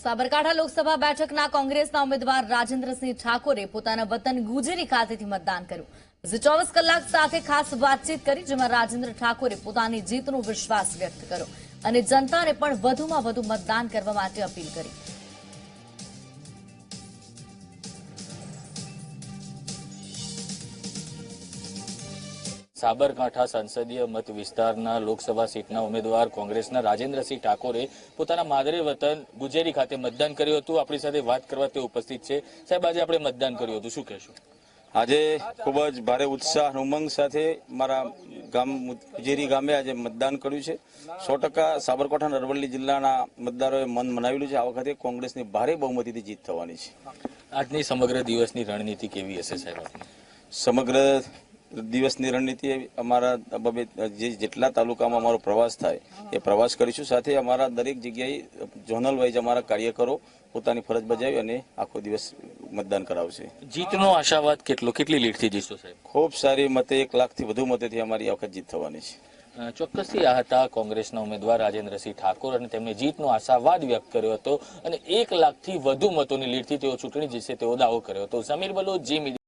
સાબરકાંઠા લોકસભા બેઠકના કોંગ્રેસના ઉમેદવાર રાજેન્દ્રસિંહ ઠાકોરે પોતાના વતન ગુજેરી ખાતેથી મતદાન કર્યું. 24 કલાક સાથે ખાસ વાતચીત કરી, જેમાં રાજેન્દ્ર ઠાકોરે પોતાની જીતનો વિશ્વાસ વ્યક્ત કર્યો અને જનતાને પણ વધુમાં વધુ મતદાન કરવા માટે અપીલ કરી. સાબરકાંઠા સંસદીય મત વિસ્તારના લોકસભા સીટના ઉમેદવાર કોંગ્રેસના રાજેન્દ્રસિંહ ઠાકોરે પોતાના માદરે વતન ગુજેરી ખાતે મતદાન કર્યું હતું. આપણી સાથે વાત કરવા તે ઉપસ્થિત છે. સાહેબ, આજે આપણે મતદાન કર્યું હતું, શું કહેશો? આજે ખૂબ જ ભારે ઉત્સાહ અને ઉમંગ સાથે મારા ગામ ગુજેરી ગામે આજે મતદાન કર્યું છે. 100% સાબરકાંઠા અને અરવલ્લી જિલ્લાના મતદારોએ મન મનાવેલું છે. આ વખતે કોંગ્રેસની ભારે બહુમતીથી જીત થવાની છે. આજની સમગ્ર દિવસની રણનીતિ કેવી હશે સાહેબ? સમગ્ર દિવસની રણનીતિ અમારા જેટલા તાલુકામાં અમારો પ્રવાસ થાય એ પ્રવાસ કરીશું. સાથે અમારા દરેક જગ્યાએ ઝોનલ વાઇઝ અમારા કાર્યકરો પોતાની ફરજ બજાવી અને આખો દિવસ મતદાન કરાવશે. જીતનો આશાવાદ કેટલી લીડથી જીતશો સાહેબ? ખૂબ સારી મતે 1 લાખથી વધુ મતેથી અમારી આ વખત જીત થવાની છે. ચોક્કસથી આ હતા કોંગ્રેસના ઉમેદવાર રાજેન્દ્રસિંહ ઠાકોર અને તેમણે જીતનો આશાવાદ વ્યક્ત કર્યો હતો અને 1 લાખથી વધુ મતોની લીડથી તેઓ ચૂંટણી જીતશે તેવો દાવો કર્યો હતો. સમીર બલોચ, જી મીડિયા.